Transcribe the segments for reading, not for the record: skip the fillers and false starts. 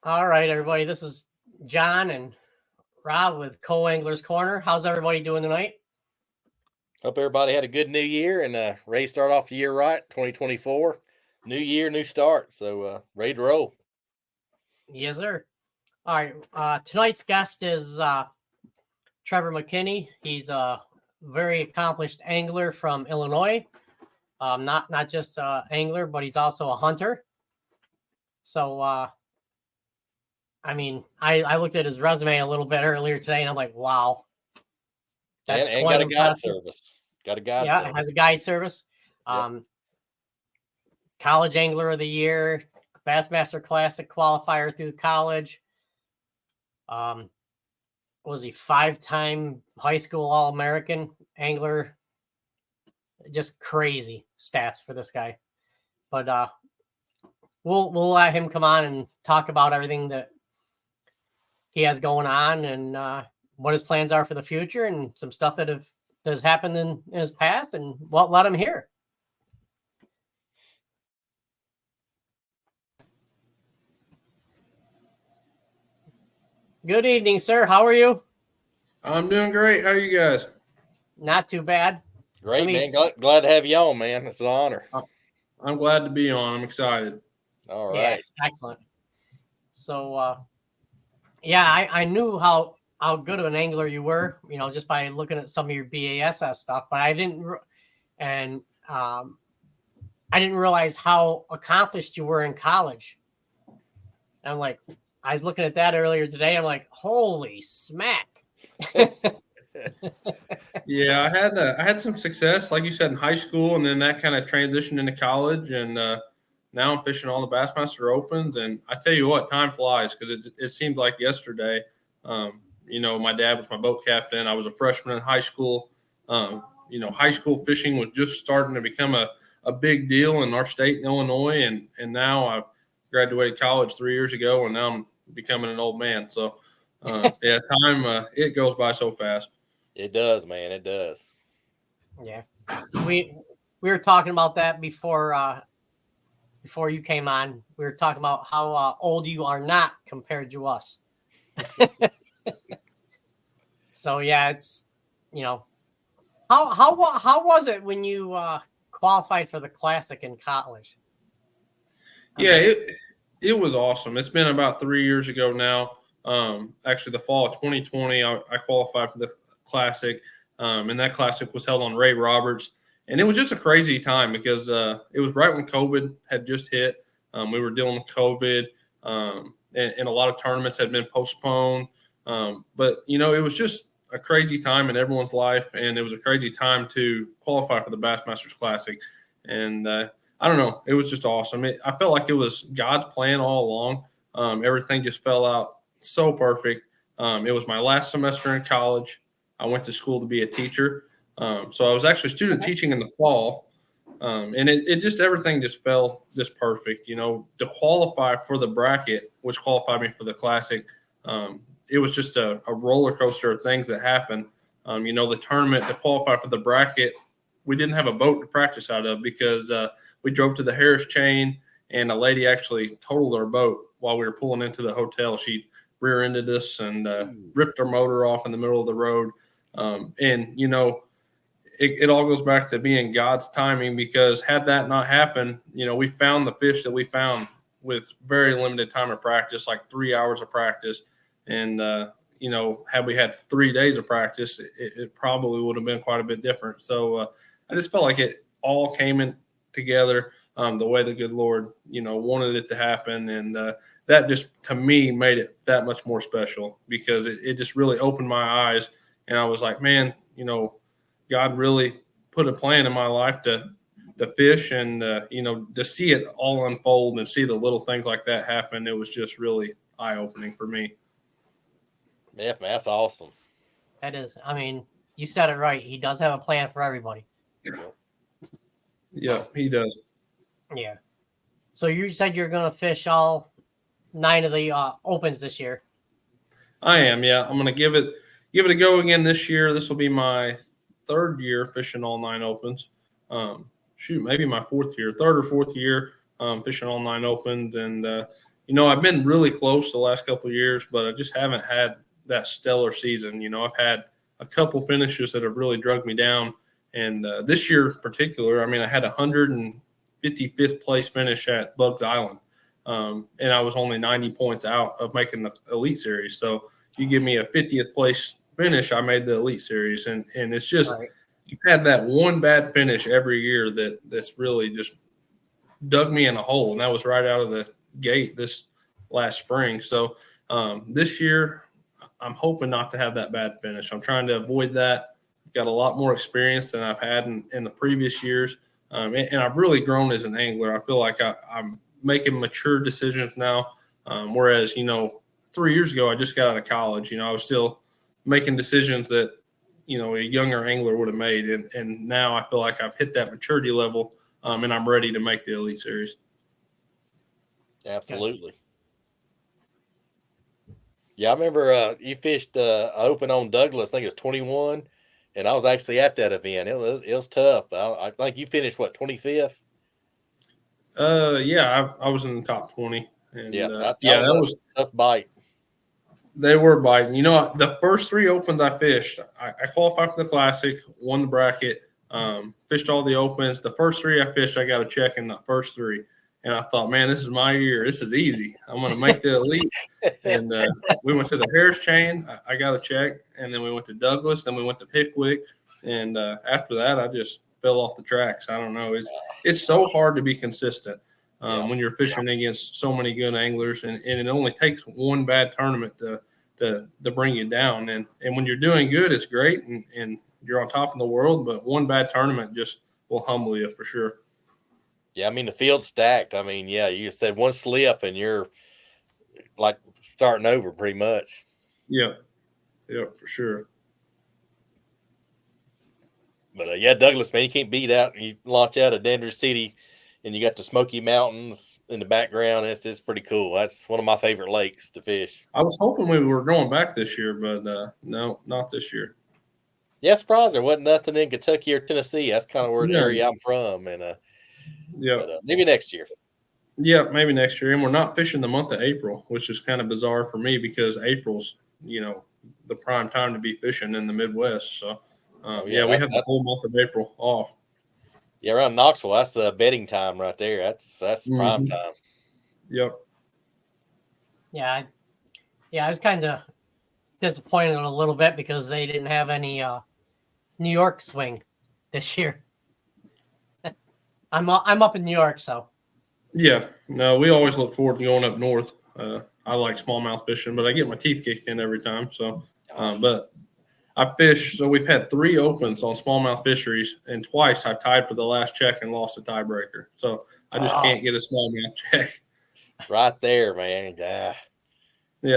All right, everybody. This is John and Rob with Co-Anglers Corner. How's everybody doing tonight? Hope everybody had a good new year and ready to start off the year right, 2024. New year, new start. So ready to roll. Yes, sir. All right. Tonight's guest is Trevor McKinney. He's a very accomplished angler from Illinois. Not just angler, but he's also a hunter. So, I looked at his resume a little bit earlier today, and I'm like, wow, that's and quite got a guide impressive. service. Got a guide Yeah, it service. has a guide service. Yep. College Angler of the Year, Bassmaster Classic qualifier through college. Was he 5-time high school All-American angler? Just crazy stats for this guy. But we'll let him come on and talk about everything that he has going on and what his plans are for the future and some stuff that has happened in his past, and let him hear. Good evening, sir. How are you? I'm doing great. How are you guys? Not too bad. Great, man. Glad to have you on, man. It's an honor. I'm glad to be on. I'm excited. All right. Yeah, excellent. So, I knew how good of an angler you were, just by looking at some of your BASS stuff, but I didn't realize how accomplished you were in college. I'm like, I was looking at that earlier today. I'm like, holy smack. Yeah, I had some success, like you said, in high school, and then that kind of transitioned into college, and now I'm fishing all the Bassmaster Opens. And I tell you what, time flies because it seemed like yesterday. My dad was my boat captain. I was a freshman in high school. High school fishing was just starting to become a big deal in our state in Illinois, and now I've graduated college 3 years ago, and now I'm becoming an old man. So, time it goes by so fast. It does, man. It does. Yeah, we were talking about that before you came on. We were talking about how old you are not compared to us. So yeah, it's how was it when you qualified for the Classic in college? It was awesome. It's been about 3 years ago now. Actually, the fall of 2020, I qualified for the Classic, and that Classic was held on Ray Roberts. And it was just a crazy time because it was right when COVID had just hit. We were dealing with COVID, and a lot of tournaments had been postponed. But it was just a crazy time in everyone's life, and it was a crazy time to qualify for the Bassmasters Classic. And I don't know, it was just awesome. I felt like it was God's plan all along. Everything just fell out so perfect. It was my last semester in college. I went to school to be a teacher. So I was actually student teaching in the fall. And it just, everything just fell just perfect, to qualify for the bracket, which qualified me for the Classic. It was just a roller coaster of things that happened. The tournament to qualify for the bracket, we didn't have a boat to practice out of because we drove to the Harris Chain, and a lady actually totaled our boat while we were pulling into the hotel. She rear-ended us and ripped our motor off in the middle of the road. It all goes back to being God's timing, because had that not happened, we found the fish that we found with very limited time of practice, like 3 hours of practice. And, had we had 3 days of practice, it probably would have been quite a bit different. So I just felt like it all came in together the way the good Lord, wanted it to happen. And that just, to me, made it that much more special, because it just really opened my eyes. And I was like, man, God really put a plan in my life to fish and, to see it all unfold and see the little things like that happen. It was just really eye-opening for me. Yeah, man, that's awesome. That is. I mean, you said it right. He does have a plan for everybody. Yeah, he does. Yeah. So you said you're going to fish all 9 of the opens this year. I am, yeah. I'm going to give it a go again this year. This will be my 3rd year fishing all 9 opens. Maybe my 4th year, 3rd or 4th year fishing all 9 opens. And, I've been really close the last couple of years, but I just haven't had that stellar season. I've had a couple finishes that have really dragged me down. And this year in particular, I had 155th place finish at Bugs Island. And I was only 90 points out of making the Elite Series. So you give me a 50th place finish, I made the Elite Series. And it's just you've had that one bad finish every year that's really just dug me in a hole. And that was right out of the gate this last spring. So this year, I'm hoping not to have that bad finish. I'm trying to avoid that. I've got a lot more experience than I've had in the previous years. And I've really grown as an angler. I feel like I'm making mature decisions now. Whereas, 3 years ago, I just got out of college. I was still making decisions that, a younger angler would have made. And now I feel like I've hit that maturity level and I'm ready to make the Elite Series. Absolutely. Yeah, I remember you fished open on Douglas. I think it was 21, and I was actually at that event. It was tough. I think you finished 25th. Yeah, I was in the top 20. And that was a tough bite. They were biting. The first 3 opens I fished, I qualified for the Classic, won the bracket, fished all the opens. The first 3 I fished, I got a check in the first 3. And I thought, man, this is my year. This is easy. I'm going to make the Elite. And we went to the Harris Chain. I got a check. And then we went to Douglas. Then we went to Pickwick. And after that, I just fell off the tracks. I don't know. It's so hard to be consistent when you're fishing against so many good anglers. And it only takes one bad tournament to bring you down. And when you're doing good, it's great. And you're on top of the world. But one bad tournament just will humble you for sure. Yeah, the field's stacked. You said one slip and you're like starting over pretty much. Yeah, for sure. But Douglas, man, you can't beat out. You launch out of Denver City, and you got the Smoky Mountains in the background. It's pretty cool. That's one of my favorite lakes to fish. I was hoping we were going back this year, but no, not this year. Yeah, surprised there wasn't nothing in Kentucky or Tennessee. That's kind of where the area I'm from, and maybe next year. Yeah, maybe next year. And we're not fishing the month of April, which is kind of bizarre for me because April's, the prime time to be fishing in the Midwest. So, we have the whole month of April off. Yeah, around Knoxville, that's the bedding time right there. That's prime time. Yep. Yeah, I was kind of disappointed a little bit because they didn't have any New York swing this year. I'm up in New York, so. Yeah, no, we always look forward to going up north. I like smallmouth fishing, but I get my teeth kicked in every time. So, but I fish. So we've had 3 opens on smallmouth fisheries, and twice I tied for the last check and lost a tiebreaker. So I just can't get a smallmouth check. Right there, man. Yeah,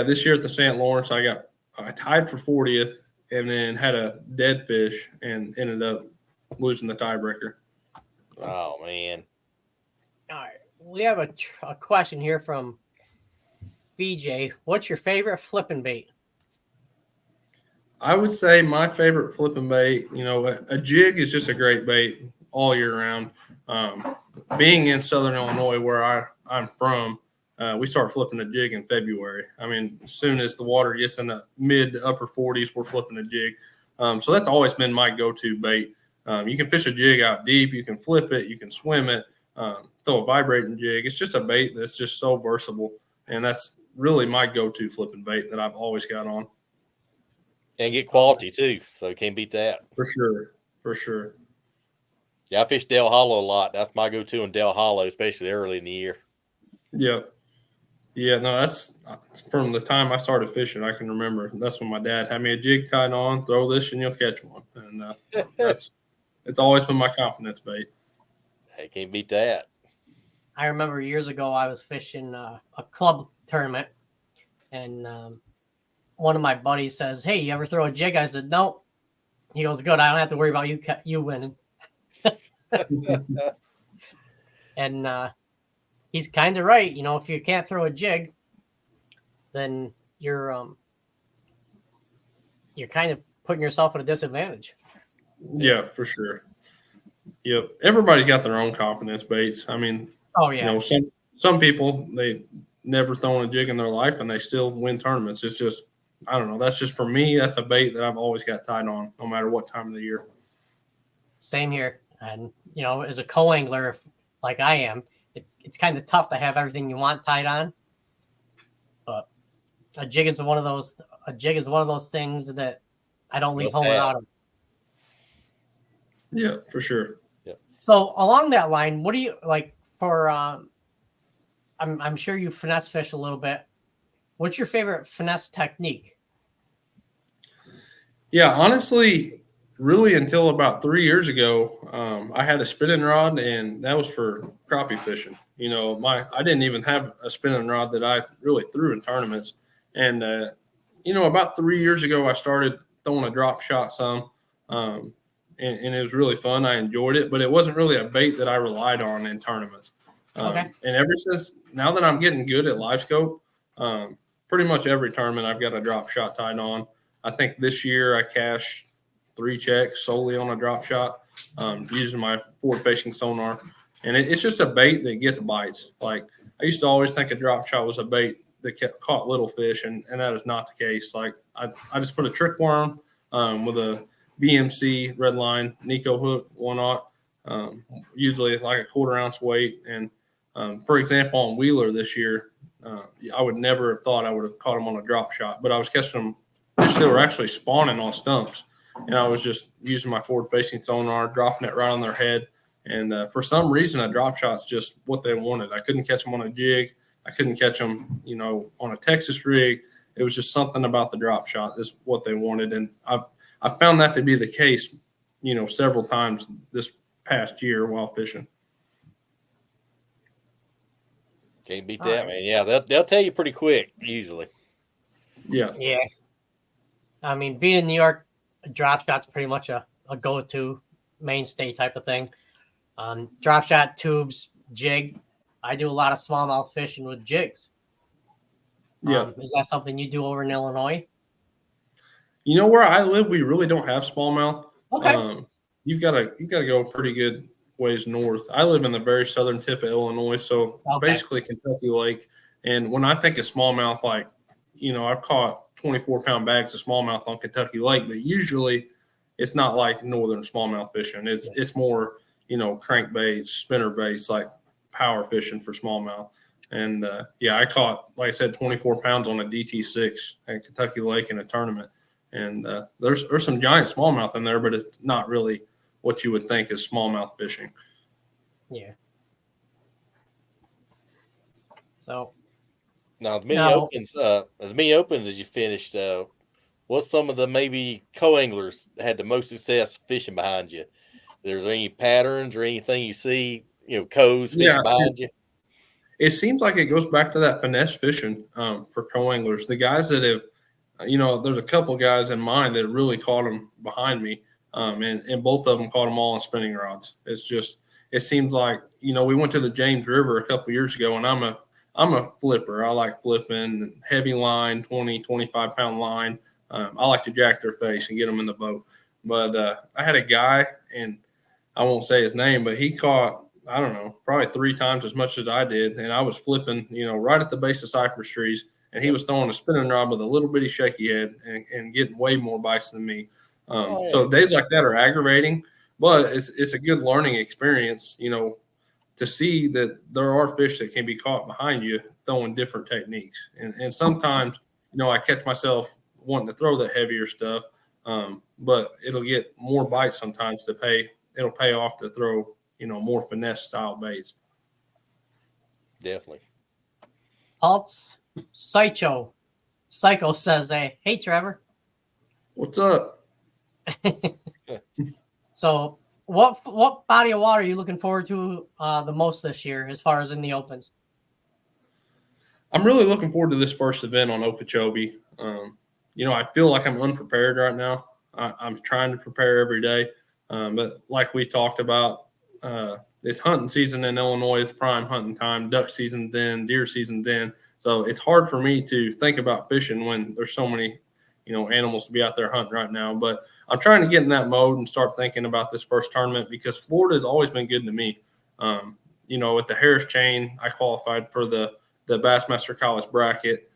this year at the St. Lawrence, I tied for 40th, and then had a dead fish and ended up losing the tiebreaker. Oh man. All right, we have a question here from BJ. What's your favorite flipping bait? I would say my favorite flipping bait, a jig is just a great bait all year round. Being in Southern Illinois, where I'm from, we start flipping a jig in February. As soon as the water gets in the mid to upper 40s, we're flipping a jig. So that's always been my go-to bait. You can fish a jig out deep. You can flip it. You can swim it. Throw a vibrating jig. It's just a bait that's just so versatile. And that's really my go-to flipping bait that I've always got on. And get quality too. So can't beat that. For sure. Yeah, I fish Dale Hollow a lot. That's my go-to in Dale Hollow, especially early in the year. Yeah. Yeah, no, that's from the time I started fishing, I can remember. That's when my dad had me a jig tied on, throw this and you'll catch one. And it's always been my confidence bait. Hey, can't beat that. I remember years ago I was fishing a club tournament, and one of my buddies says, "Hey, you ever throw a jig?" I said, "No." He goes, "Good. I don't have to worry about you winning." And he's kind of right. If you can't throw a jig, then you're kind of putting yourself at a disadvantage. Yeah, for sure. Yep. Everybody's got their own confidence baits. Oh yeah. Some people they never thrown a jig in their life and they still win tournaments. It's just, I don't know. That's just for me. That's a bait that I've always got tied on, no matter what time of the year. Same here. And, you know, as a co-angler like I am, it's kind of tough to have everything you want tied on. But a jig is one of those things that I don't leave home without them. Yeah, for sure. Yeah. So along that line, what do you like for? I'm sure you finesse fish a little bit. What's your favorite finesse technique? Yeah, honestly, really until about 3 years ago, I had a spinning rod, and that was for crappie fishing. You know, I didn't even have a spinning rod that I really threw in tournaments. And you know, about 3 years ago, I started throwing a drop shot some. And it was really fun. I enjoyed it, but it wasn't really a bait that I relied on in tournaments. Okay. And ever since, now that I'm getting good at live scope, pretty much every tournament I've got a drop shot tied on. I think this year I cashed 3 checks solely on a drop shot, using my forward-facing sonar. And it's just a bait that gets bites. Like, I used to always think a drop shot was a bait that caught little fish, and that is not the case. Like, I just put a trick worm with a BMC red line Nico hook, 1/0, usually like a 1/4 ounce weight. And for example, on Wheeler this year, I would never have thought I would have caught them on a drop shot, but I was catching them. They were actually spawning on stumps, and I was just using my forward-facing sonar, dropping it right on their head. And for some reason, a drop shot's just what they wanted. I couldn't catch them on a jig. I couldn't catch them, you know, on a Texas rig. It was just something about the drop shot is what they wanted, and I found that to be the case, you know, several times this past year while fishing. Can't beat that, man. Yeah, they'll tell you pretty quick usually. Yeah. Yeah. I mean, being in New York, a drop shot's pretty much a go-to mainstay type of thing. Drop shot, tubes, jig. I do a lot of smallmouth fishing with jigs. Yeah. Is that something you do over in Illinois? You know, where I live, we really don't have smallmouth. Okay. You've got to go a pretty good ways north. I live in the very southern tip of Illinois, so basically Kentucky Lake. And when I think of smallmouth, like, you know, I've caught 24-pound bags of smallmouth on Kentucky Lake, but usually it's not like northern smallmouth fishing. It's more, you know, crankbaits, spinner baits, like power fishing for smallmouth. And yeah, I caught, like I said, 24 pounds on a DT6 at Kentucky Lake in a tournament. And there's some giant smallmouth in there, but it's not really what you would think is smallmouth fishing. Yeah. So now, as many opens as you finished, what's some of the maybe co-anglers that had the most success fishing behind you? There's any patterns or anything you see, you know, co's fishing behind you? It seems like it goes back to that finesse fishing for co-anglers. The guys that have, you know, there's a couple guys in mind that really caught them behind me, and both of them caught them all on spinning rods. It's just, it seems like, you know, we went to the James River a couple years ago, and I'm a flipper. I like flipping, heavy line, 20, 25-pound line. I like to jack their face and get them in the boat. But I had a guy, and I won't say his name, but he caught, I don't know, probably 3 times as much as I did. And I was flipping, you know, right at the base of cypress trees. And he was throwing a spinning rod with a little bitty shaky head and getting way more bites than me. So days like that are aggravating, but it's a good learning experience, you know, to see that there are fish that can be caught behind you throwing different techniques. And sometimes, you know, I catch myself wanting to throw the heavier stuff, but it'll get more bites sometimes it'll pay off to throw, you know, more finesse style baits. Definitely. Pulse Psycho says, hey, Trevor. What's up? So what body of water are you looking forward to the most this year as far as in the opens? I'm really looking forward to this first event on Okeechobee. You know, I feel like I'm unprepared right now. I'm trying to prepare every day. But like we talked about, it's hunting season in Illinois. It's prime hunting time. Duck season then, deer season then. So it's hard for me to think about fishing when there's so many, you know, animals to be out there hunting right now. But I'm trying to get in that mode and start thinking about this first tournament because Florida has always been good to me. You know, with the Harris chain, I qualified for the the Bassmaster College bracket.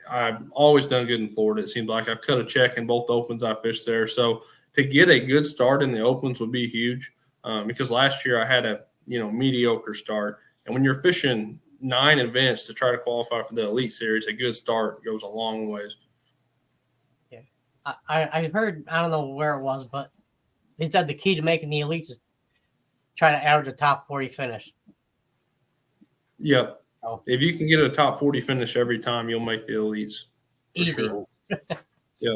I've always done good in Florida. It seems like I've cut a check in both opens I fished there. So to get a good start in the opens would be huge, because last year I had a mediocre start. And when you're fishing 9 events to try to qualify for the Elite Series, a good start goes a long ways. Yeah, I heard, I don't know where it was, but they said the key to making the Elites is try to average a top 40 finish. Yeah. Oh. If you can get a top 40 finish every time, you'll make the Elites. Easy. Sure. Yeah.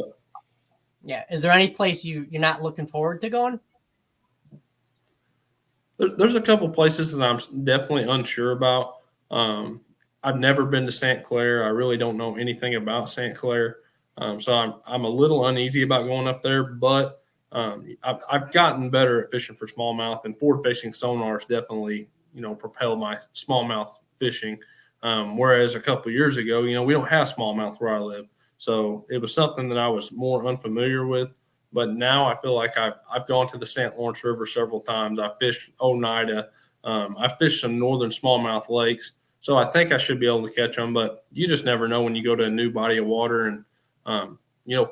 Yeah. Is there any place you're not looking forward to going? There's a couple places that I'm definitely unsure about. I've never been to St. Clair. I really don't know anything about St. Clair. So I'm a little uneasy about going up there, but I've gotten better at fishing for smallmouth, and forward-facing sonar has definitely, propelled my smallmouth fishing. Whereas a couple of years ago, we don't have smallmouth where I live. So it was something that I was more unfamiliar with. But now I feel like I've gone to the St. Lawrence River several times. I fished Oneida. I fished some northern smallmouth lakes. So I think I should be able to catch them. But you just never know when you go to a new body of water. And,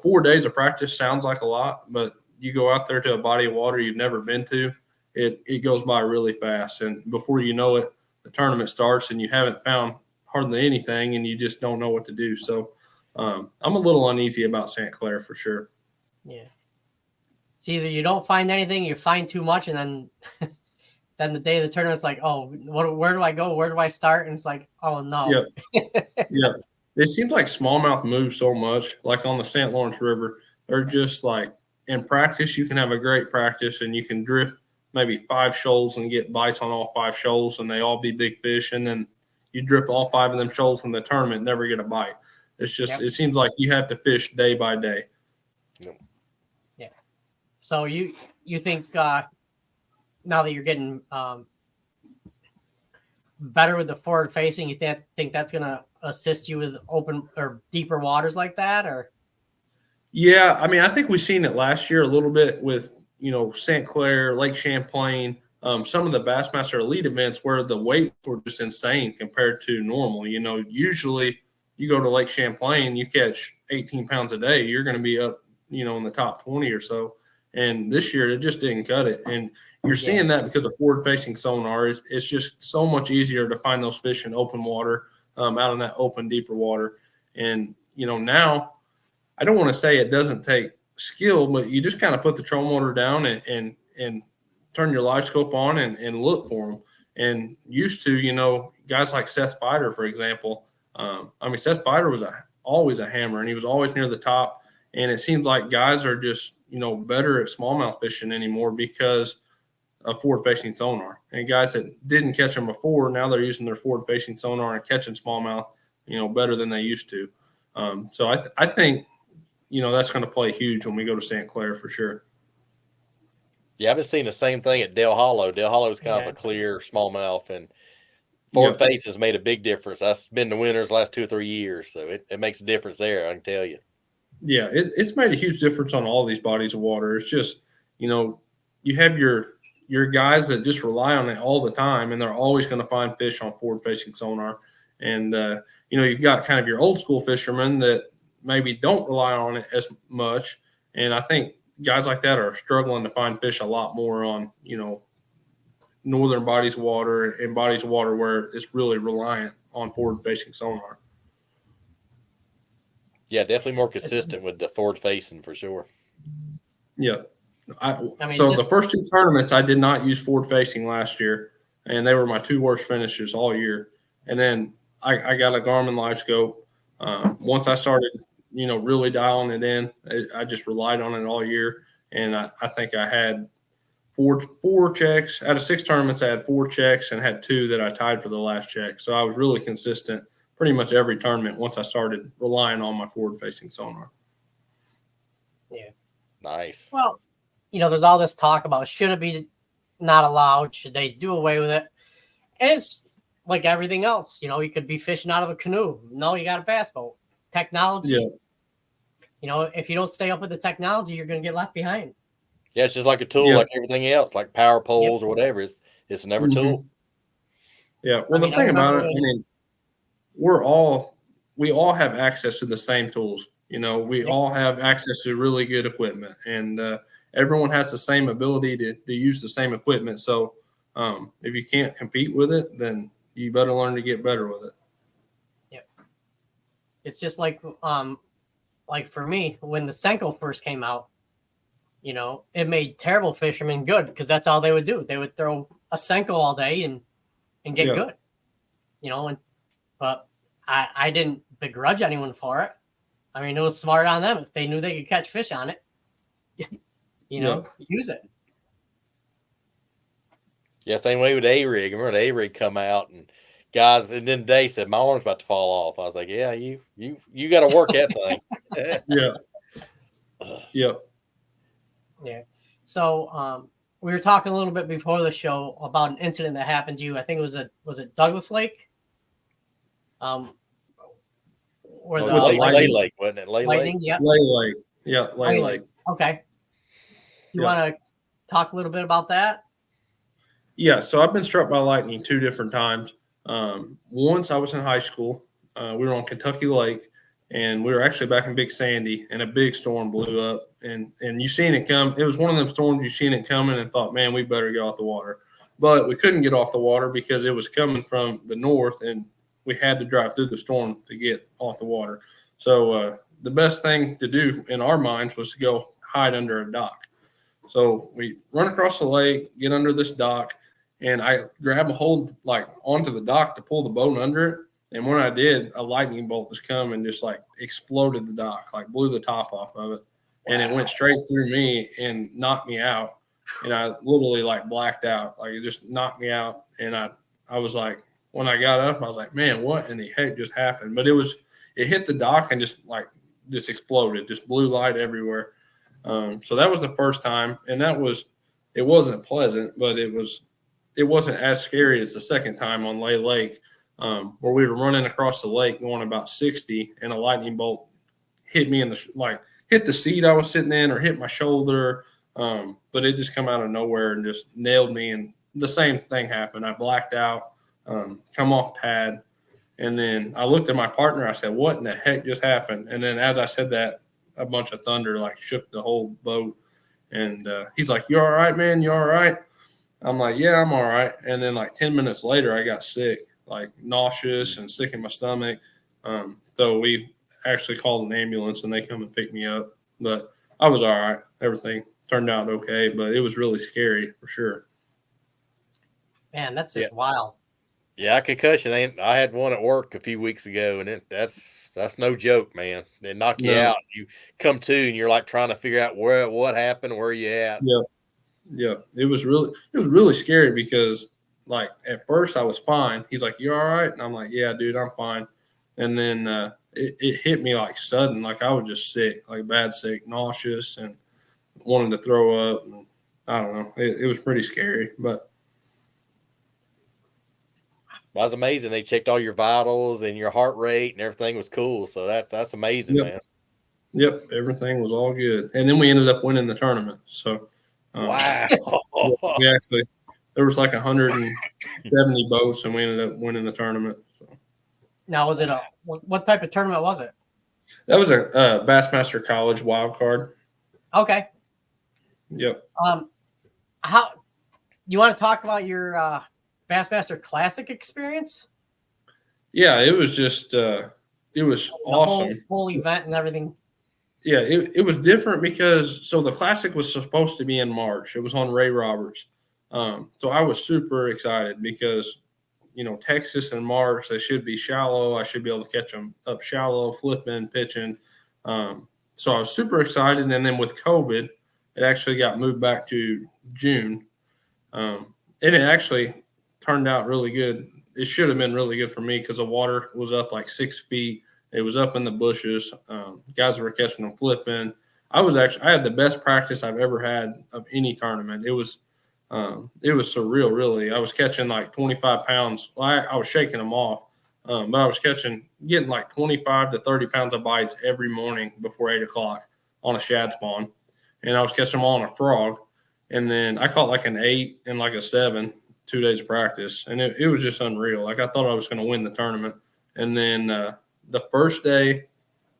4 days of practice sounds like a lot. But you go out there to a body of water you've never been to, it goes by really fast. And before you know it, the tournament starts and you haven't found hardly anything and you just don't know what to do. So I'm a little uneasy about St. Clair for sure. Yeah. It's either you don't find anything, you find too much, and then then the day of the tournament, it's like, oh, where do I go? Where do I start? And it's like, oh, no. Yeah. It seems like smallmouth moves so much, like on the St. Lawrence River. They're just like, in practice, you can have a great practice and you can drift maybe 5 shoals and get bites on all 5 shoals and they all be big fish. And then you drift all 5 of them shoals in the tournament and never get a bite. It's just, It seems like you have to fish day by day. Yep. Yeah. So you think now that you're getting better with the forward facing, you think that's going to assist you with open or deeper waters like that, or? Yeah, I mean, I think we've seen it last year a little bit with, St. Clair, Lake Champlain, some of the Bassmaster Elite events where the weights were just insane compared to normal. Usually you go to Lake Champlain, you catch 18 pounds a day, you're going to be up, in the top 20 or so. And this year it just didn't cut it. And you're seeing that because of forward-facing sonar. It's just so much easier to find those fish in open water, out in that open, deeper water. And, now I don't want to say it doesn't take skill, but you just kind of put the trolling motor down and turn your live scope on and look for them. And used to, guys like Seth Fider, for example. Seth Fider was always a hammer, and he was always near the top. And it seems like guys are just, better at smallmouth fishing anymore because of forward-facing sonar. And guys that didn't catch them before, now they're using their forward-facing sonar and catching smallmouth, better than they used to. So I think, that's going to play huge when we go to St. Clair for sure. Yeah, I've been seeing the same thing at Dale Hollow. Dale Hollow is kind of a clear smallmouth, and forward face has made a big difference. That's been the winners the last 2 or 3 years, so it makes a difference there, I can tell you. Yeah, it's made a huge difference on all these bodies of water. It's just, you have your guys that just rely on it all the time, and they're always going to find fish on forward-facing sonar. And, you've got kind of your old school fishermen that maybe don't rely on it as much. And I think guys like that are struggling to find fish a lot more on, northern bodies of water and bodies of water where it's really reliant on forward-facing sonar. Yeah, definitely more consistent with the forward facing for sure. Yeah. The first 2 tournaments, I did not use forward facing last year, and they were my 2 worst finishes all year. And then I got a Garmin live scope. Once I started, really dialing it in, I just relied on it all year. And I think I had four checks. Out of 6 tournaments, I had 4 checks and had 2 that I tied for the last check. So I was really consistent pretty much every tournament once I started relying on my forward-facing sonar. Yeah. Nice. Well, there's all this talk about should it be not allowed? Should they do away with it? And it's like everything else. You could be fishing out of a canoe. No, you got a bass boat. Technology. Yeah. If you don't stay up with the technology, you're going to get left behind. Yeah, it's just like a tool, like everything else, like power poles or whatever. It's another tool. Yeah. Well, the thing about it, I mean, we all have access to the same tools. We all have access to really good equipment, and everyone has the same ability to use the same equipment. So if you can't compete with it, then you better learn to get better with it. Yep. It's just like for me, when the Senko first came out, it made terrible fishermen good because that's all they would do. They would throw a Senko all day and get good, but I didn't begrudge anyone for it. I mean, it was smart on them. If they knew they could catch fish on it, use it. Yeah, same way with A-Rig. I remember the A-Rig come out and guys, and then Day said, my arm's about to fall off. I was like, yeah, you got to work that thing. Yeah. Yep. Yeah. So we were talking a little bit before the show about an incident that happened to you. I think it was it Douglas Lake? Or the Lay Lake, wasn't it? Lay Lake? Yeah. Lay Lake. Yeah, Lay Lake. Okay. You want to talk a little bit about that? Yeah, so I've been struck by lightning 2 different times. Once I was in high school. We were on Kentucky Lake, and we were actually back in Big Sandy, and a big storm blew up. And you seen it come. It was one of them storms you seen it coming and thought, man, we better get off the water. But we couldn't get off the water because it was coming from the north, and we had to drive through the storm to get off the water. So the best thing to do in our minds was to go hide under a dock. So we run across the lake, get under this dock, and I grab a hold onto the dock to pull the boat under it. And when I did, a lightning bolt just come and just exploded the dock, blew the top off of it. And it went straight through me and knocked me out. And I literally blacked out. It just knocked me out. And I was like, when I got up, I was like, man, what in the heck just happened? But it hit the dock and just exploded, just blue light everywhere. So that was the first time. And it wasn't pleasant, but it wasn't as scary as the second time on Lay Lake, where we were running across the lake going about 60, and a lightning bolt hit me hit the seat I was sitting in or hit my shoulder. But it just come out of nowhere and just nailed me. And the same thing happened. I blacked out, come off pad. And then I looked at my partner. I said, what in the heck just happened? And then as I said that, a bunch of thunder shook the whole boat. And he's like, you all right, man? You all right? I'm like, yeah, I'm all right. And then 10 minutes later, I got sick, nauseous and sick in my stomach. So we actually called an ambulance and they come and picked me up. But I was all right. Everything turned out okay, but it was really scary for sure. Man, that's just wild. Yeah, concussion. I had one at work a few weeks ago, and that's no joke, man. They knock you out. You come to, and you're trying to figure out what happened, where you at. Yeah. It was really scary because at first I was fine. He's like, you all right? And I'm like, yeah, dude, I'm fine. And then it hit me sudden, I was just sick, bad sick, nauseous, and wanted to throw up. And I don't know. It was pretty scary, but. That was amazing. They checked all your vitals and your heart rate and everything was cool. So that's amazing, man. Yep. Everything was all good. And then we ended up winning the tournament. So, wow. There was 170 boats and we ended up winning the tournament. So. Now, was it what type of tournament was it? That was a Bassmaster College wild card. Okay. Yep. How you want to talk about your Bassmaster Classic experience? Yeah, it was just it was awesome. Whole event and everything. Yeah, it was different because the Classic was supposed to be in March. It was on Ray Roberts. So I was super excited because Texas in March, they should be shallow. I should be able to catch them up shallow, flipping, pitching. So I was super excited. And then with COVID, it actually got moved back to June. And it actually turned out really good. It should have been really good for me because the water was up 6 feet. It was up in the bushes. Guys were catching them flipping. I had the best practice I've ever had of any tournament. It was surreal, really. I was catching 25 pounds. Well, I was shaking them off, but I was getting 25 to 30 pounds of bites every morning before 8 o'clock on a shad spawn. And I was catching them all on a frog. And then I caught an 8 and a 7 2 days of practice, and it was just unreal. Like I thought I was going to win the tournament, and then the first day,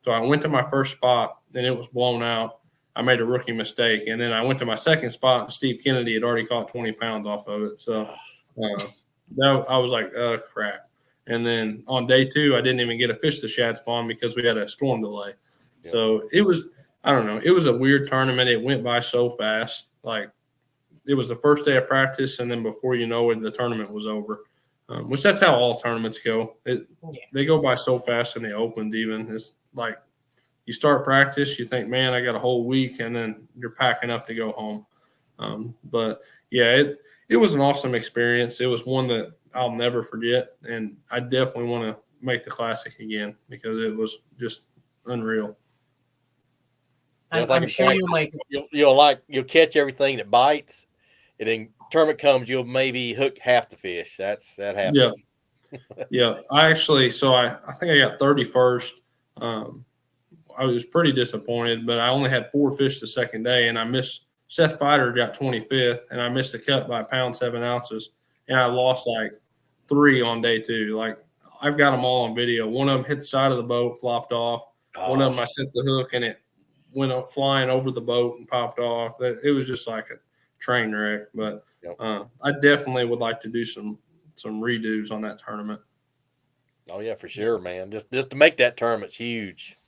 so I went to my first spot, and it was blown out. I made a rookie mistake, and then I went to my second spot, and Steve Kennedy had already caught 20 pounds off of it. So I was like, oh, crap. And then on day 2, I didn't even get a fish the shad spawn because we had a storm delay. Yeah. So it was, I don't know, it was a weird tournament. It went by so fast. Like it was the first day of practice, and then before you know it, the tournament was over, which that's how all tournaments go. They go by so fast in the Opens even. It's like you start practice, you think, man, I got a whole week, and then you're packing up to go home. But, yeah, it was an awesome experience. It was one that I'll never forget, and I definitely want to make the Classic again because it was just unreal. I'm sure you might. You'll catch everything that bites, and then tournament comes, you'll maybe hook half the fish. That happens. Yeah. I think I got 31st. I was pretty disappointed, but I only had 4 fish the second day, and I missed. Seth Fighter got 25th, and I missed a cut by 1 pound 7 ounces, and I lost like 3 on day 2. Like I've got them all on video. One of them hit the side of the boat, flopped off. One of them I sent the hook, and it went up flying over the boat and popped off. It was just like a train wreck. But I definitely would like to do some redos on that tournament. Oh yeah, for sure, man. Just to make that tournament's huge.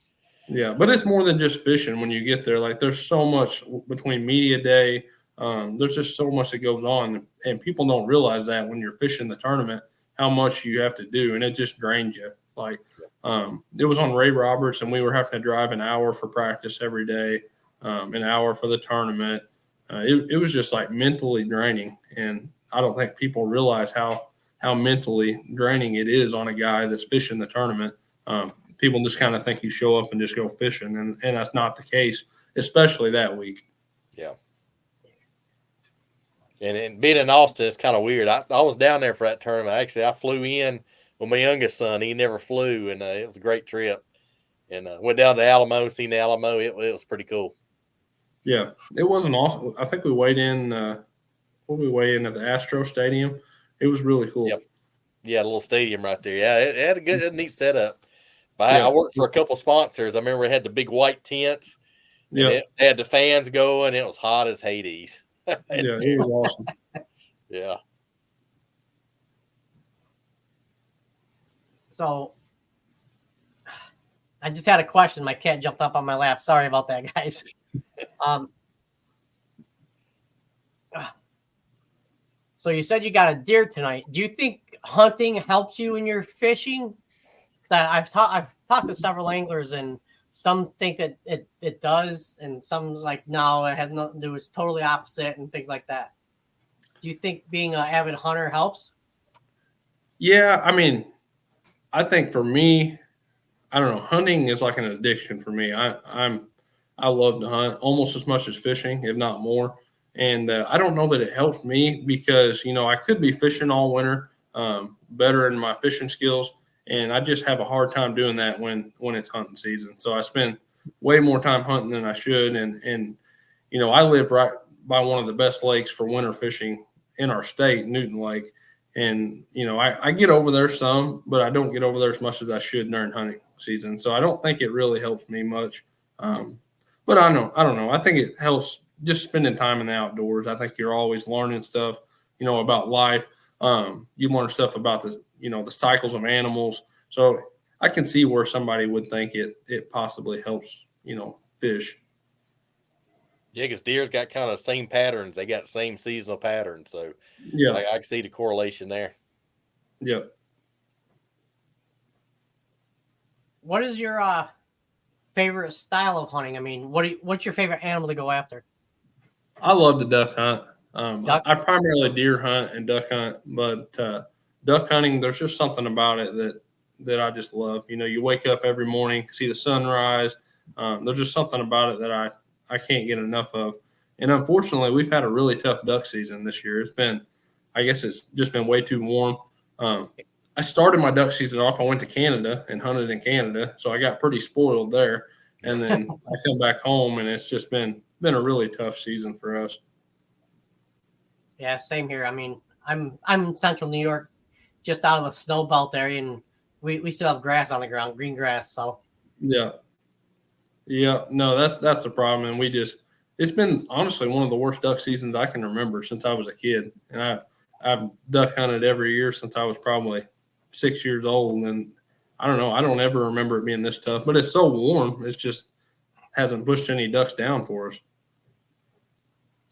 Yeah, but it's more than just fishing when you get there. Like there's so much between media day. There's just so much that goes on, and people don't realize that when you're fishing the tournament, how much you have to do, and it just drains you. Like it was on Ray Roberts, and we were having to drive an hour for practice every day, an hour for the tournament. It was just like mentally draining, and I don't think people realize how mentally draining it is on a guy that's fishing the tournament. People just kind of think you show up and just go fishing, and that's not the case, especially that week. Yeah. And being in Austin is kind of weird. I was down there for that tournament. Actually, I flew in with my youngest son. He never flew, and it was a great trip. And went down to Alamo, seen the Alamo. It was pretty cool. Yeah, it wasn't awesome. I think we weighed in. We weighed in at the Astro Stadium. It was really cool. Yep. Yeah, a little stadium right there. Yeah, it had a good, neat setup. But I worked for a couple sponsors. I remember it had the big white tents. Yeah, it had the fans going. It was hot as Hades. Yeah, it was awesome. Yeah. So I just had a question. My cat jumped up on my lap. Sorry about that, guys. So you said you got a deer tonight. Do you think hunting helps you in your fishing? Because I've talked to several anglers, and some think that it does, and some's like, no, it has nothing to do. It's totally opposite, and things like that. Do you think being an avid hunter helps? Yeah, I mean, I think for me, I don't know. Hunting is like an addiction for me. I love to hunt almost as much as fishing, if not more. And I don't know that it helps me because I could be fishing all winter, better in my fishing skills. And I just have a hard time doing that when it's hunting season. So I spend way more time hunting than I should. And I live right by one of the best lakes for winter fishing in our state, Newton Lake. And, I get over there some, but I don't get over there as much as I should during hunting season. So I don't think it really helps me much. But I don't know. I think it helps just spending time in the outdoors. I think you're always learning stuff, about life. You learn stuff about the cycles of animals. So I can see where somebody would think it possibly helps, fish. Yeah, because deer's got kind of the same patterns. They got the same seasonal patterns. So yeah, I can see the correlation there. Yep. What is your favorite style of hunting? I mean, what's your favorite animal to go after? I love the duck hunt. I primarily deer hunt and duck hunt, but duck hunting, there's just something about it that I just love. You wake up every morning, see the sunrise. There's just something about it that I can't get enough of. And unfortunately, we've had a really tough duck season this year. I guess it's just been way too warm. I started my duck season off. I went to Canada and hunted in Canada, so I got pretty spoiled there. And then I come back home, and it's just been a really tough season for us. Yeah, same here. I mean, I'm in central New York, just out of the snow belt area, and we still have grass on the ground, green grass. So Yeah. No, that's the problem, and it's been honestly one of the worst duck seasons I can remember since I was a kid, and I've duck hunted every year since I was probably 6 years old, and I don't know, I don't ever remember it being this tough, but it's so warm, it's just hasn't pushed any ducks down for us.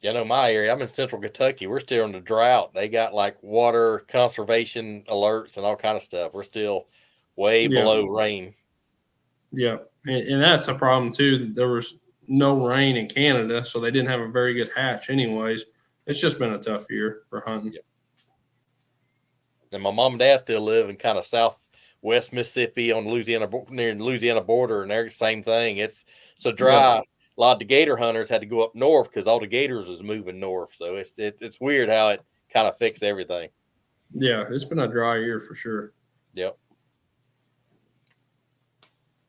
Yeah, I know my area. I'm in central Kentucky. We're still in the drought. They got like water conservation alerts and all kind of stuff. We're still way below rain. Yeah, and that's a problem too. There was no rain in Canada, so they didn't have a very good hatch anyways. It's just been a tough year for hunting. Yep. And my mom and dad still live in kind of southwest Mississippi on Louisiana, near the Louisiana border, and they're the same thing. It's so dry. Yep. A lot of the gator hunters had to go up north because all the gators was moving north. So it's weird how it kind of fixed everything. Yeah, it's been a dry year for sure. Yep.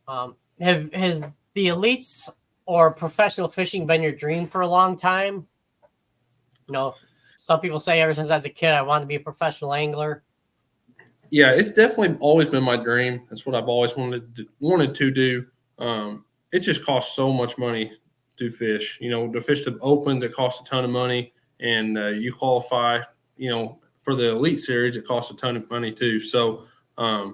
Has the elites or professional fishing been your dream for a long time? You know, some people say ever since I was a kid, I wanted to be a professional angler. Yeah, it's definitely always been my dream. That's what I've always wanted to do. It just costs so much money to fish. You know, to fish the Opens, it costs a ton of money, and you qualify. You know, for the Elite Series, it costs a ton of money too. So, I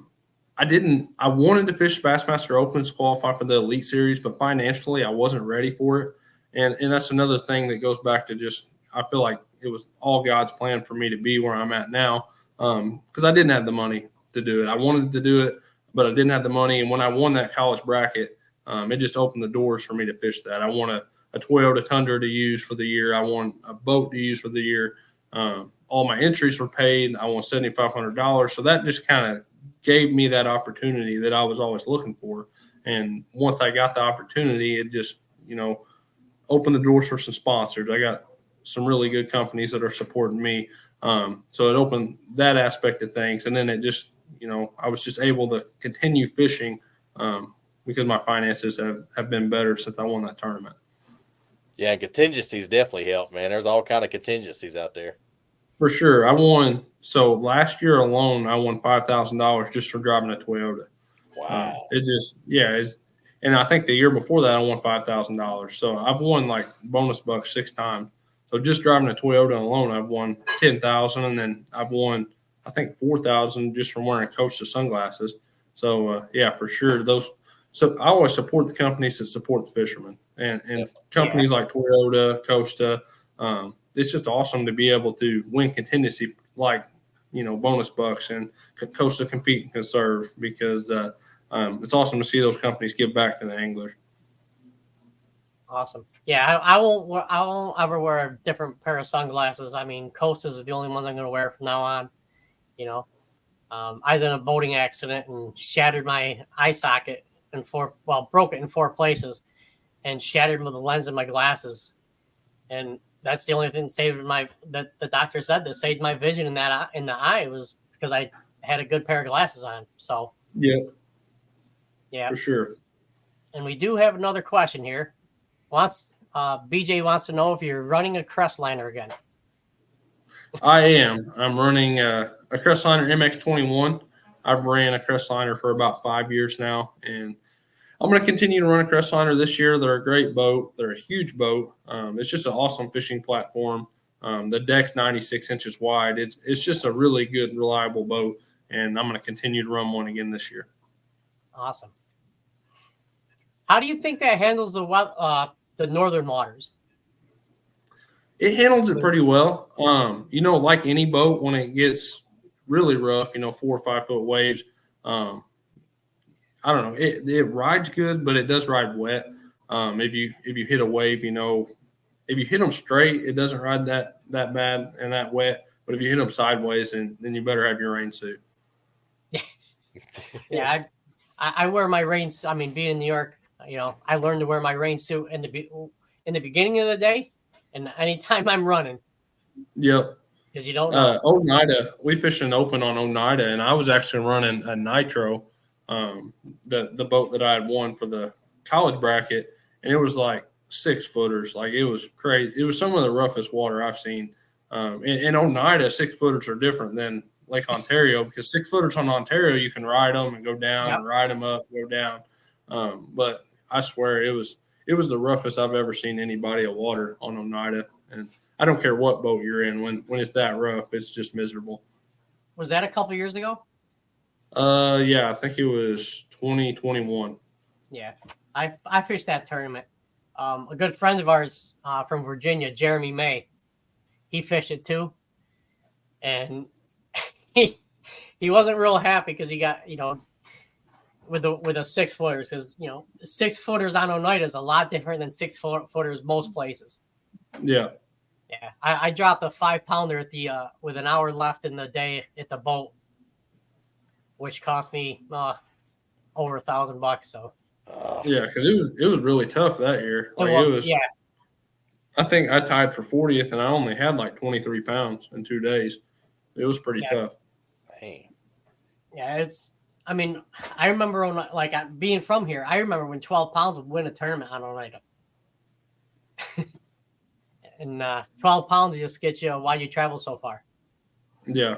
wanted to fish Bassmaster Opens, qualify for the Elite Series, but financially, I wasn't ready for it. And that's another thing that goes back to just I feel like it was all God's plan for me to be where I'm at now. Because I didn't have the money to do it. I wanted to do it, but I didn't have the money. And when I won that college bracket, it just opened the doors for me to fish that. I won a Toyota Tundra to use for the year. I won a boat to use for the year. All my entries were paid. I won $7,500. So that just kind of gave me that opportunity that I was always looking for. And once I got the opportunity, it just, opened the doors for some sponsors. I got some really good companies that are supporting me. So it opened that aspect of things. And then it just, I was just able to continue fishing because my finances have been better since I won that tournament. Yeah, and contingencies definitely help, man. There's all kind of contingencies out there. For sure. I won. So last year alone, I won $5,000 just for driving a Toyota. Wow. And I think the year before that, I won $5,000. So I've won like bonus bucks 6 times. So just driving a Toyota alone, I've won $10,000, and then I've won, I think, $4,000 just from wearing Costa sunglasses. So for sure, So I always support the companies that support the fishermen, and companies like Toyota, Costa. It's just awesome to be able to win contingency like bonus bucks and Costa Compete and Conserve because it's awesome to see those companies give back to the anglers. Awesome. Yeah, I won't ever wear a different pair of sunglasses. I mean, Costas are the only ones I'm going to wear from now on. I was in a boating accident and shattered my eye socket broke it in 4 places and shattered the lens of my glasses. And that's the only thing that the doctor said that saved my vision in the eye was because I had a good pair of glasses on. So yeah, for sure. And we do have another question here. BJ wants to know if you're running a Crestliner again. I am. I'm running a Crestliner MX21. I've ran a Crestliner for about 5 years now, and I'm going to continue to run a Crestliner this year. They're a great boat. They're a huge boat. It's just an awesome fishing platform. The deck's 96 inches wide. It's just a really good, reliable boat, and I'm going to continue to run one again this year. Awesome. How do you think that handles the northern waters? It handles it pretty well. Like any boat, when it gets really rough, 4 or 5 foot waves, I don't know. It rides good, but it does ride wet. If you hit a wave, if you hit them straight, it doesn't ride that bad and that wet. But if you hit them sideways, then you better have your rain suit. Yeah, I wear my rain. I mean, being in New York, I learned to wear my rain suit in the beginning of the day, and anytime I'm running. Yep. Because you don't know. Oneida, we fished an open on Oneida, and I was actually running a Nitro, the boat that I had won for the college bracket, and it was like 6 footers. Like, it was crazy. It was some of the roughest water I've seen. In Oneida, 6-footers are different than Lake Ontario because 6-footers on Ontario, you can ride them and go down and ride them up, go down. But I swear it was the roughest I've ever seen any body of water on Oneida. And I don't care what boat you're in. When it's that rough, it's just miserable. Was that a couple years ago? Yeah, I think it was 2021. Yeah, I fished that tournament. A good friend of ours from Virginia, Jeremy May, he fished it too, and he wasn't real happy because he got with a 6-footers because 6-footers on Oneida is a lot different than 6-footers most places. Yeah. Yeah, I dropped a 5-pounder at the with an hour left in the day at the boat, which cost me over $1,000. So yeah, because it was really tough that year. Like it was. Yeah. I think I tied for 40th, and I only had like 23 pounds in 2 days. It was pretty tough. Dang. Yeah, I mean, I remember being from here. I remember when 12 pounds would win a tournament on Oneida. And 12 pounds just gets you why you travel so far. Yeah.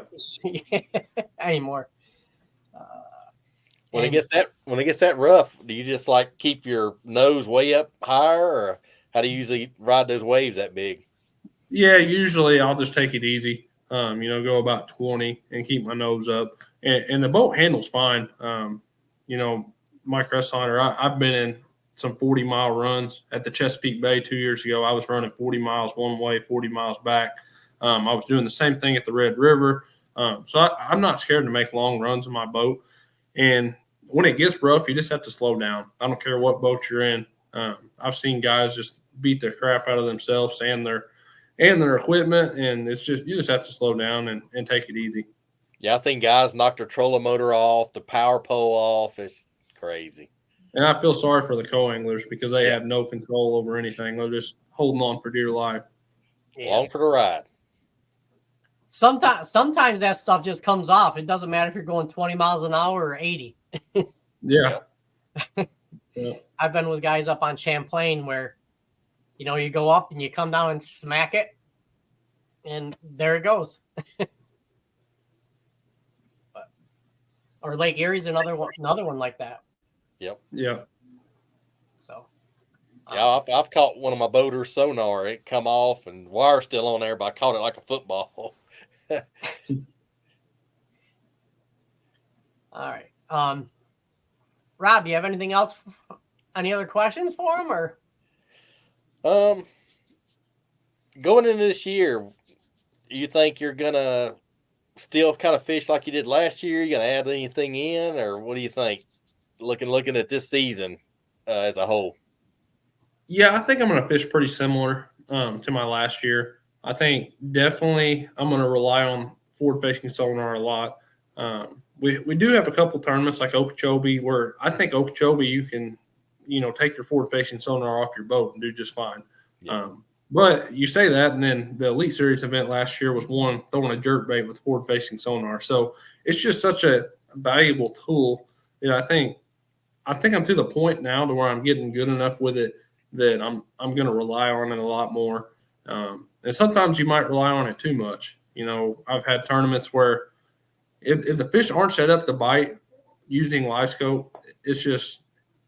Anymore. When it gets that rough, do you just like keep your nose way up higher, or how do you usually ride those waves that big? Yeah, usually I'll just take it easy. Go about 20 and keep my nose up, and the boat handles fine. Mike Ressler, I've been in some 40-mile runs at the Chesapeake Bay 2 years ago. I was running 40 miles one way, 40 miles back. I was doing the same thing at the Red River. So I'm not scared to make long runs in my boat. And when it gets rough, you just have to slow down. I don't care what boat you're in. I've seen guys just beat the crap out of themselves and their equipment, and it's just you just have to slow down and take it easy. Yeah, I've seen guys knock their trolling motor off, the power pole off. It's crazy. And I feel sorry for the co-anglers because they have no control over anything. They're just holding on for dear life. Yeah. Along for the ride. Sometimes that stuff just comes off. It doesn't matter if you're going 20 miles an hour or 80. Yeah. Yeah. I've been with guys up on Champlain where, you go up and you come down and smack it, and there it goes. Or Lake Erie's another one like that. Yep. Yeah. So. Yeah, I've caught one of my boaters sonar. It come off and wire's still on there, but I caught it like a football. All right. Rob, you have anything else? Any other questions for him, or? Going into this year, do you think you're gonna still kind of fish like you did last year? You gonna add anything in, or what do you think? Looking at this season as a whole. Yeah, I think I'm going to fish pretty similar to my last year. I think definitely I'm going to rely on forward-facing sonar a lot. We do have a couple tournaments like Okeechobee where I think Okeechobee you can, take your forward-facing sonar off your boat and do just fine. Yeah. But you say that, and then the Elite Series event last year was one throwing a jerkbait with forward-facing sonar. So it's just such a valuable tool that I think I'm to the point now to where I'm getting good enough with it that I'm going to rely on it a lot more. And sometimes you might rely on it too much. I've had tournaments where if the fish aren't set up to bite using live scope, it's just,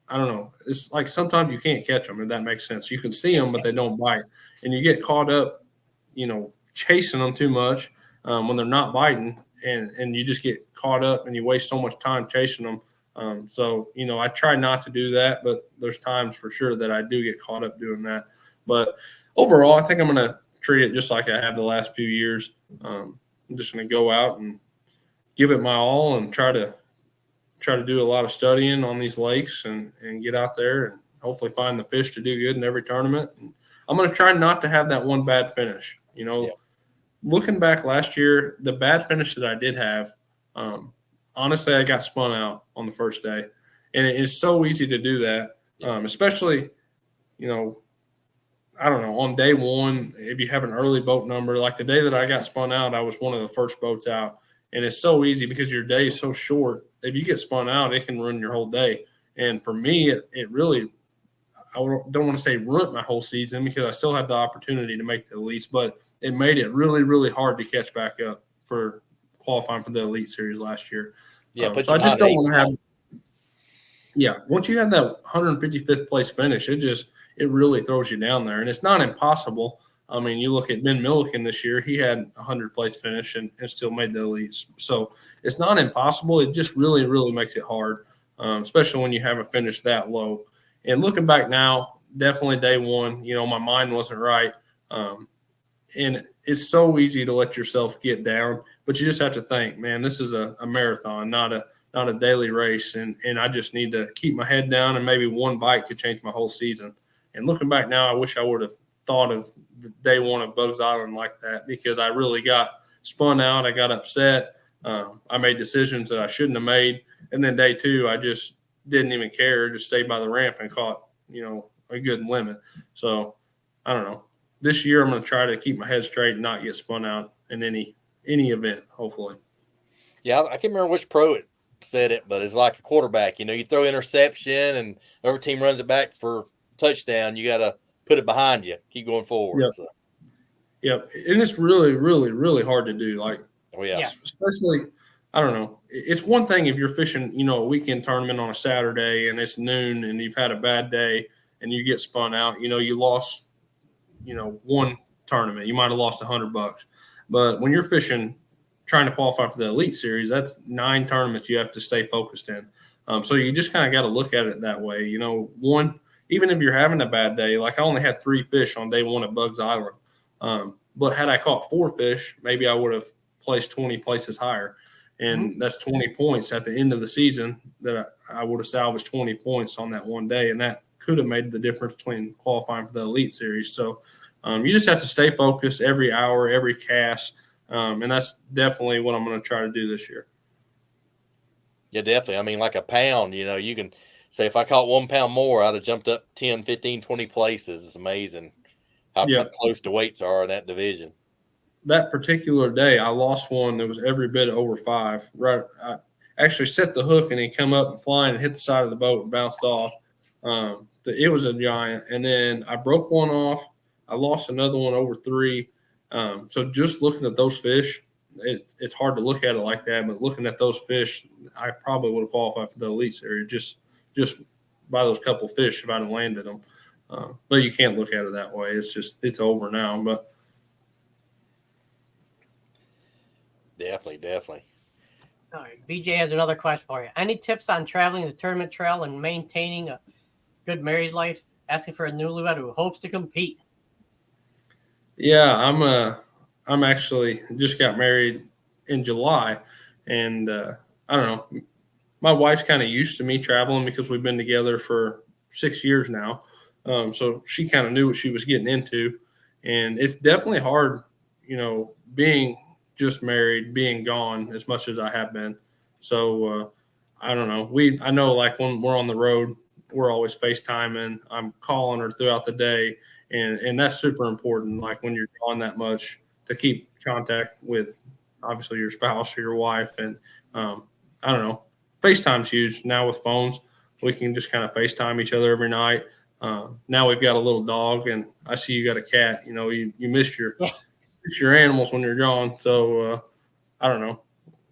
I don't know. It's like sometimes you can't catch them, if that makes sense. You can see them, but they don't bite. And you get caught up, chasing them too much when they're not biting. And you just get caught up and you waste so much time chasing them. So I try not to do that, but there's times for sure that I do get caught up doing that. But overall, I think I'm going to treat it just like I have the last few years. I'm just going to go out and give it my all and try to do a lot of studying on these lakes and get out there and hopefully find the fish to do good in every tournament. And I'm going to try not to have that one bad finish. Looking back last year, the bad finish that I did have, honestly, I got spun out on the first day, and it is so easy to do that, especially, I don't know, on day one, if you have an early boat number, like the day that I got spun out, I was one of the first boats out, and it's so easy because your day is so short. If you get spun out, it can ruin your whole day. And for me, it really, don't want to say ruined my whole season because I still had the opportunity to make the elites, but it made it really, really hard to catch back up for qualifying for the Elite Series last year. Yeah, So I just don't want to have. Yeah, once you have that 155th place finish, it really throws you down there, and it's not impossible. I mean, you look at Ben Milliken this year; he had 100th place finish and still made the elites. So it's not impossible. It just really, really makes it hard, especially when you have a finish that low. And looking back now, definitely day one, my mind wasn't right, and it's so easy to let yourself get down. But you just have to think, man, this is a marathon, not a daily race, and I just need to keep my head down, and maybe one bike could change my whole season. And looking back now, I wish I would have thought of day one of Bugs Island like that, because I really got spun out. I got upset. I made decisions that I shouldn't have made. And then day two, I just didn't even care, just stayed by the ramp and caught, a good limit. So I don't know. This year, I'm going to try to keep my head straight and not get spun out in any event, hopefully. Yeah, I can't remember which pro it said it, but it's like a quarterback. You throw interception and every team runs it back for touchdown. You got to put it behind you. Keep going forward. Yep. So. Yep. And it's really, really, really hard to do. Like, yes. Especially, I don't know. It's one thing if you're fishing, a weekend tournament on a Saturday and it's noon and you've had a bad day and you get spun out. You lost, one tournament. You might have lost $100. But when you're fishing, trying to qualify for the Elite Series, that's 9 tournaments you have to stay focused in. So you just kind of got to look at it that way. One, even if you're having a bad day, like I only had 3 fish on day one at Bugs Island. But had I caught 4 fish, maybe I would have placed 20 places higher. And that's 20 points at the end of the season that I would have salvaged 20 points on that one day. And that could have made the difference between qualifying for the Elite Series. So you just have to stay focused every hour, every cast. And that's definitely what I'm going to try to do this year. Yeah, definitely. I mean, like a pound, you can say if I caught 1 pound more, I'd have jumped up 10, 15, 20 places. It's amazing how close the weights are in that division. That particular day, I lost one that was every bit over 5. Right, I actually set the hook and he come up and flying and hit the side of the boat and bounced off. It was a giant. And then I broke one off. I lost another one over 3. So just looking at those fish, it's hard to look at it like that. But looking at those fish, I probably would have qualified for the Elite Series just by those couple fish if I'd have landed them. But you can't look at it that way. It's over now. But definitely. All right, BJ has another question for you. Any tips on traveling the tournament trail and maintaining a good married life? Asking for a newlywed who hopes to compete. Yeah, I'm actually just got married in July, and I don't know. My wife's kind of used to me traveling because we've been together for 6 years now. So she kind of knew what she was getting into, and it's definitely hard, being just married, being gone as much as I have been. So I don't know. I know like when we're on the road, we're always FaceTiming. I'm calling her throughout the day. And that's super important, like when you're gone that much, to keep contact with obviously your spouse or your wife. And I don't know, FaceTime's huge. Now with phones, we can just kind of FaceTime each other every night. Now we've got a little dog, and I see you got a cat. You miss your animals when you're gone. So I don't know.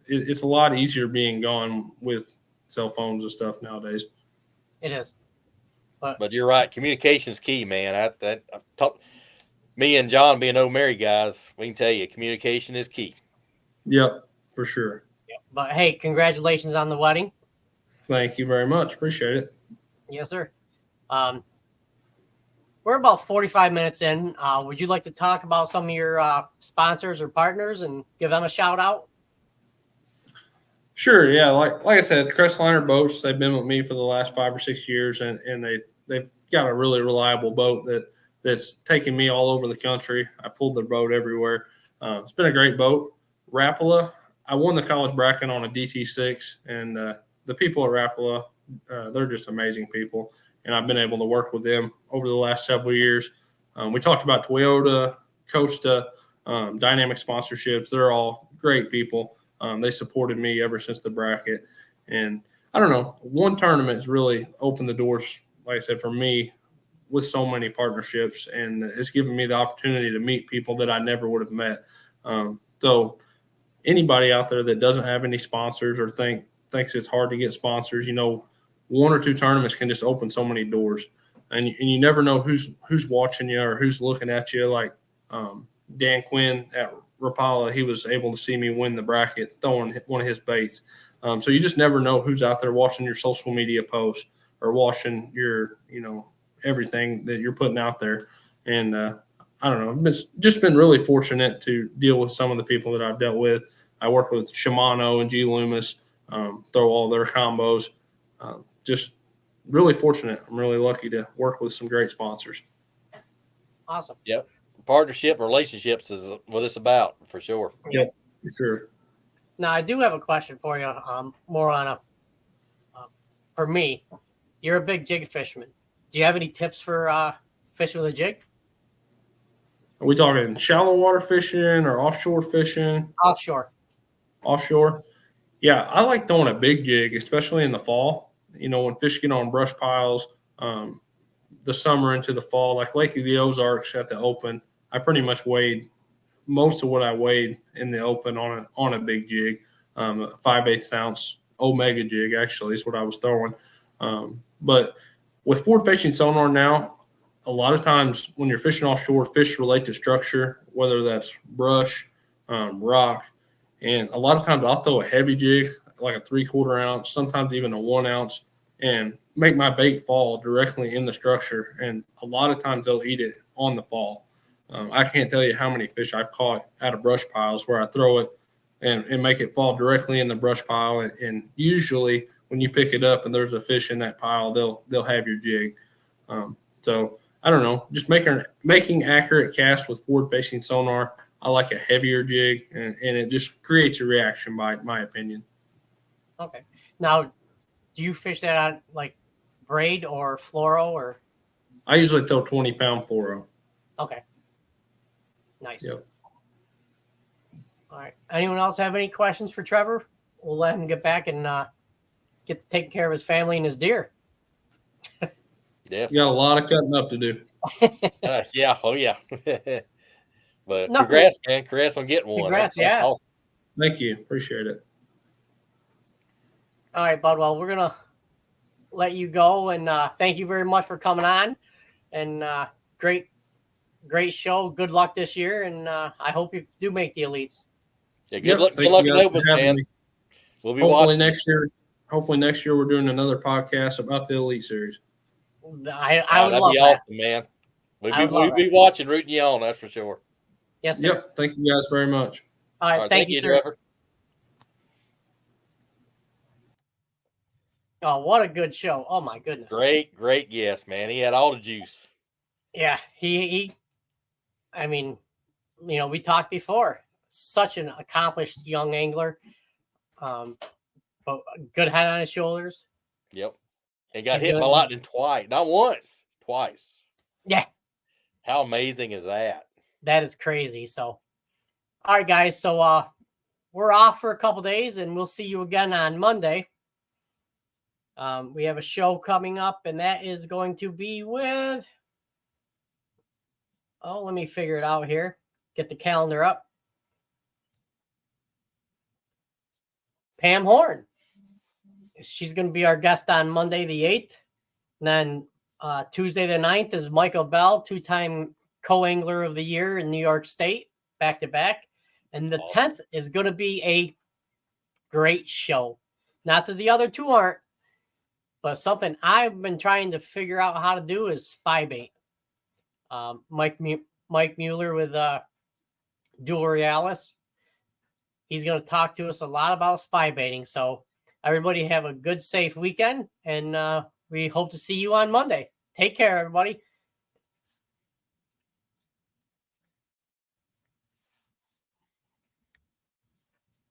It's a lot easier being gone with cell phones and stuff nowadays. It is. But you're right. Communication is key, man. Me and John being old married guys, we can tell you communication is key. Yep, for sure. Yep. But hey, congratulations on the wedding. Thank you very much. Appreciate it. Yes, sir. We're about 45 minutes in. Would you like to talk about some of your sponsors or partners and give them a shout out? Sure. Yeah. Like I said, Crestliner Boats, they've been with me for the last 5 or 6 years, and they've got a really reliable boat that's taken me all over the country. I pulled their boat everywhere. It's been a great boat. Rapala, I won the college bracket on a DT6, and the people at Rapala, they're just amazing people, and I've been able to work with them over the last several years. We talked about Toyota, Costa, Dynamic Sponsorships. They're all great people. They supported me ever since the bracket. And I don't know, one tournament has really opened the doors, like I said, for me with so many partnerships, and it's given me the opportunity to meet people that I never would have met. So anybody out there that doesn't have any sponsors or thinks it's hard to get sponsors, one or two tournaments can just open so many doors, and you never know who's watching you or who's looking at you. Like Dan Quinn at Rapala, he was able to see me win the bracket throwing one of his baits. So you just never know who's out there watching your social media posts or watching your, everything that you're putting out there. And I don't know, I've just been really fortunate to deal with some of the people that I've dealt with. I work with Shimano and G Loomis, throw all their combos. Just really fortunate. I'm really lucky to work with some great sponsors. Awesome. Yep. Partnership, relationships is what it's about for sure. Yep, for sure. Now, I do have a question for you, more on for me. You're a big jig fisherman. Do you have any tips for fishing with a jig? Are we talking shallow water fishing or offshore fishing? Offshore. Offshore? Yeah, I like throwing a big jig, especially in the fall. When fish get on brush piles, the summer into the fall, like Lake of the Ozarks at the Open, I pretty much weighed most of what I weighed in the Open on a big jig, 5/8 ounce Omega jig actually is what I was throwing. But with forward facing sonar now, a lot of times when you're fishing offshore, fish relate to structure, whether that's brush, rock, and a lot of times I'll throw a heavy jig, like a 3/4 ounce, sometimes even a 1 ounce, and make my bait fall directly in the structure. And a lot of times they'll eat it on the fall. I can't tell you how many fish I've caught out of brush piles where I throw it and make it fall directly in the brush pile. And usually when you pick it up and there's a fish in that pile, they'll have your jig. So I don't know, just making accurate casts with forward-facing sonar. I like a heavier jig, and it just creates a reaction, by my opinion. Okay. Now, do you fish that on like braid or fluoro or? I usually throw 20-pound fluoro. Okay. Nice. Yep. All right. Anyone else have any questions for Trevor? We'll let him get back and get to taking care of his family and his deer. Yeah. You got a lot of cutting up to do. Yeah. Oh, yeah. But Nothing. Congrats, man. Congrats on getting one. Congrats, That's yeah. awesome. Thank you. Appreciate it. All right, bud. Well, we're going to let you go. And thank you very much for coming on. And great show. Good luck this year. And I hope you do make the elites. Yeah, good luck in Opens, man. Me. We'll be hopefully watching. Hopefully next year we're doing another podcast about the Elite Series. I would that'd love be that. awesome, man. We'd be watching, rooting you on, that's for sure. Yes, sir. Yep. Thank you guys very much. All right. Thank you, sir. Trevor. Oh, what a good show. Oh, my goodness. Great guest, man. He had all the juice. Yeah, he I mean, we talked before. Such an accomplished young angler. But good head on his shoulders. Yep. And got hit by lightning twice. Not once. Twice. Yeah. How amazing is that? That is crazy. So, all right, guys. So we're off for a couple days, and we'll see you again on Monday. We have a show coming up, and that is going to be with. Oh, let me figure it out here. Get the calendar up. Pam Horn. She's going to be our guest on Monday the 8th. And then Tuesday the 9th is Michael Bell, 2-time co-angler of the year in New York State, back-to-back. And the 10th is going to be a great show. Not that the other two aren't, but something I've been trying to figure out how to do is spy bait. Mike Mueller with Dual Realis. He's going to talk to us a lot about spy baiting. So everybody have a good, safe weekend, and we hope to see you on Monday. Take care, everybody.